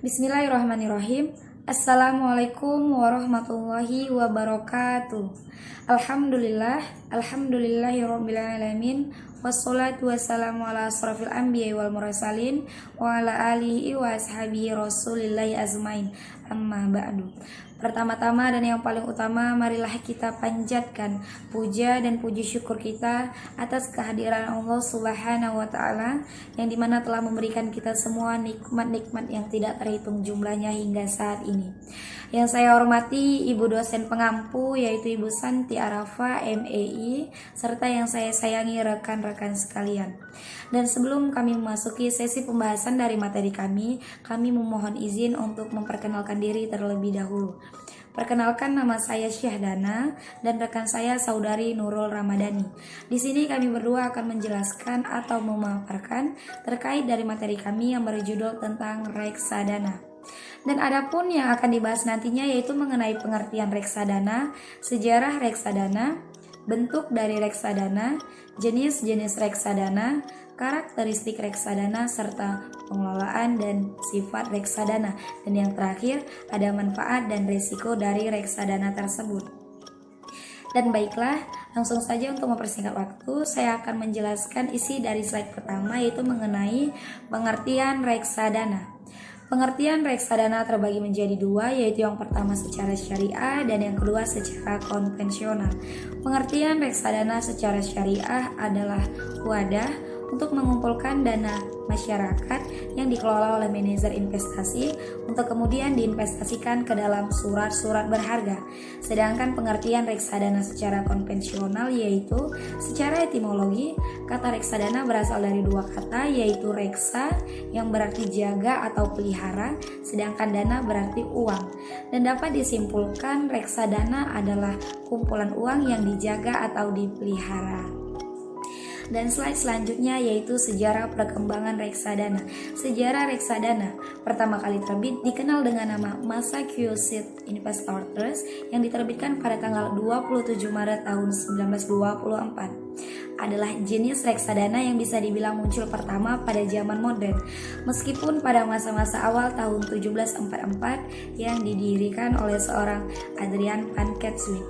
Bismillahirrahmanirrahim. Assalamualaikum warahmatullahi wabarakatuh. Alhamdulillahirabbil alamin. Wassalatu wassalamu ala asrofil anbiya'i wal mursalin wa ala alihi wa ashabihi rasulillahi azmain. Amma ba'du. Pertama-tama dan yang paling utama, marilah kita panjatkan puja dan puji syukur kita atas kehadiran Allah Subhanahu wa Ta'ala, yang dimana telah memberikan kita semua nikmat-nikmat yang tidak terhitung jumlahnya hingga saat ini. Yang saya hormati Ibu dosen pengampu, yaitu Ibu Santi Arafa MEI, serta yang saya sayangi rekan-rekan sekalian. Dan sebelum kami memasuki sesi pembahasan dari materi kami memohon izin untuk memperkenalkan diri terlebih dahulu. Perkenalkan, nama saya Syahdana dan rekan saya Saudari Nurul Ramadhani. Di sini kami berdua akan menjelaskan atau memaparkan terkait dari materi kami yang berjudul tentang reksadana. Dan adapun yang akan dibahas nantinya yaitu mengenai pengertian reksadana, sejarah reksadana, bentuk dari reksadana, jenis-jenis reksadana, karakteristik reksadana, serta pengelolaan dan sifat reksadana. Dan yang terakhir, ada manfaat dan risiko dari reksadana tersebut. Dan baiklah, langsung saja untuk mempersingkat waktu, saya akan menjelaskan isi dari slide pertama, yaitu mengenai pengertian reksadana. Pengertian reksadana terbagi menjadi dua, yaitu yang pertama secara syariah dan yang kedua secara konvensional. Pengertian reksadana secara syariah adalah wadah untuk mengumpulkan dana masyarakat yang dikelola oleh manajer investasi untuk kemudian diinvestasikan ke dalam surat-surat berharga. Sedangkan pengertian reksadana secara konvensional yaitu secara etimologi, kata reksadana berasal dari dua kata, yaitu reksa yang berarti jaga atau pelihara, sedangkan dana berarti uang. Dan dapat disimpulkan reksadana adalah kumpulan uang yang dijaga atau dipelihara. Dan slide selanjutnya yaitu sejarah perkembangan reksadana. Sejarah reksadana pertama kali terbit dikenal dengan nama Massachusetts Investor Trust yang diterbitkan pada tanggal 27 Maret tahun 1924. Adalah jenis reksadana yang bisa dibilang muncul pertama pada zaman modern, meskipun pada masa-masa awal tahun 1744 yang didirikan oleh seorang Adrian Van Cleve.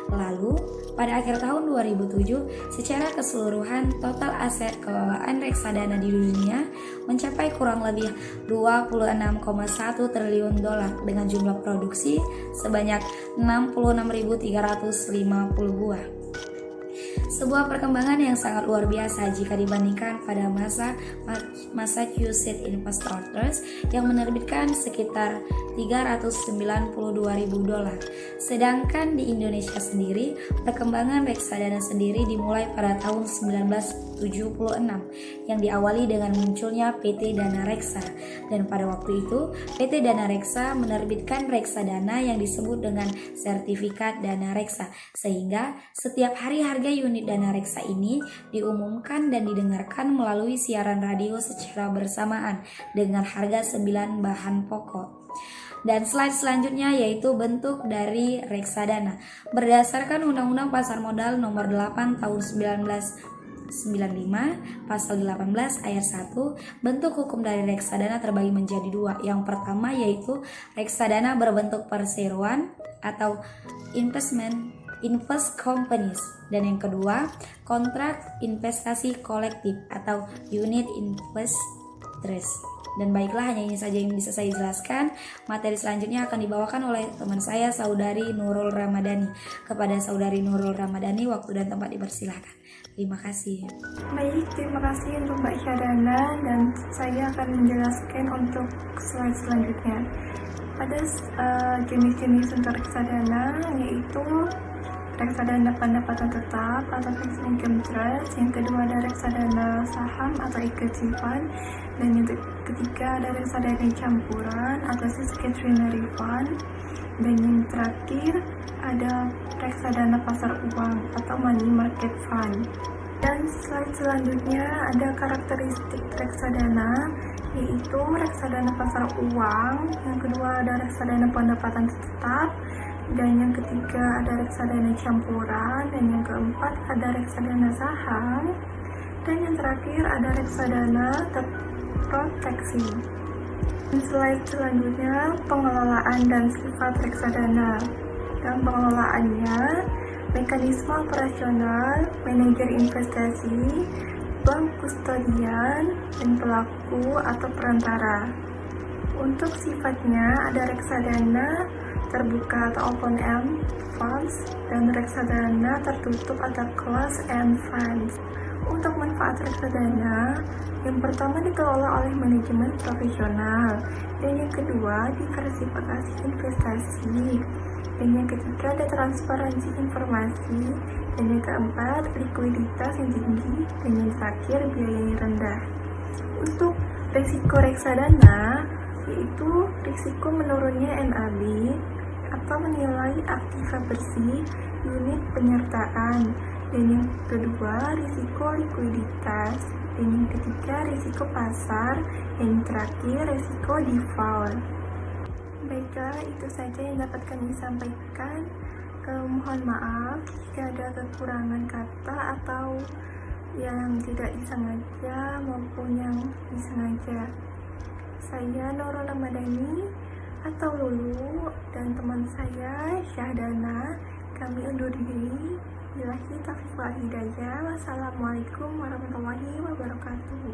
Lalu, pada akhir tahun 2007, secara keseluruhan total aset kelolaan reksadana di dunia mencapai kurang lebih 26,1 triliun dolar dengan jumlah produksi sebanyak 66.350 buah. Sebuah perkembangan yang sangat luar biasa jika dibandingkan pada masa Massachusetts Investor Trust yang menerbitkan sekitar 392.000 dolar. Sedangkan di Indonesia sendiri, perkembangan reksadana sendiri dimulai pada tahun 1976 yang diawali dengan munculnya PT Dana Reksa. Dan pada waktu itu, PT Dana Reksa menerbitkan reksadana yang disebut dengan sertifikat Dana Reksa, sehingga setiap hari harga unit Dana Reksa ini diumumkan dan didengarkan melalui siaran radio secara bersamaan dengan harga 9 bahan pokok. Dan slide selanjutnya yaitu bentuk dari reksadana. Berdasarkan Undang-Undang Pasar Modal Nomor 8 Tahun 1995 Pasal 18 Ayat 1, bentuk hukum dari reksadana terbagi menjadi dua. Yang pertama yaitu reksadana berbentuk perseroan atau invest companies, dan yang kedua kontrak investasi kolektif atau unit invest trust. Dan baiklah, hanya ini saja yang bisa saya jelaskan. Materi selanjutnya akan dibawakan oleh teman saya Saudari Nurul Ramadhani. Kepada Saudari Nurul Ramadhani, waktu dan tempat dipersilahkan. Terima kasih. Baik, terima kasih untuk Mbak Syahdana, dan saya akan menjelaskan untuk slide selanjutnya. Ada jenis-jenis untuk reksadana, yaitu reksadana pendapatan tetap atau fixed income trust, yang kedua ada reksadana saham atau equity fund, dan yang ketiga ada reksadana campuran atau discretionary fund, dan yang terakhir ada reksadana pasar uang atau money market fund. Dan slide selanjutnya ada karakteristik reksadana, yaitu reksadana pasar uang, yang kedua ada reksadana pendapatan tetap, dan yang ketiga ada reksadana campuran, dan yang keempat ada reksadana saham, dan yang terakhir ada reksadana terproteksi. Slide selanjutnya, pengelolaan dan sifat reksadana. Dan pengelolaannya, mekanisme operasional, manajer investasi, bank kustodian, dan pelaku atau perantara. Untuk sifatnya ada reksadana terbuka atau open-end funds dan reksadana tertutup atau closed-end funds. Untuk manfaat reksadana, yang pertama dikelola oleh manajemen profesional, dan yang kedua diversifikasi investasi, dan yang ketiga ada transparansi informasi, dan yang keempat likuiditas yang tinggi, dan yang terakhir biaya yang rendah. Untuk risiko reksadana yaitu risiko menurunnya NAB atau menilai aktiva bersih unit penyertaan, dan yang kedua risiko likuiditas, dan yang ketiga risiko pasar, dan yang terakhir risiko default. Baiklah, itu saja yang dapat kami sampaikan. Mohon maaf jika ada kekurangan kata atau yang tidak disengaja maupun yang disengaja. Saya Nurul Ramadhani atau Lulu dan teman saya Syahdana, kami undur diri. Billahi taufiq wal hidayah. Wassalamualaikum warahmatullahi wabarakatuh.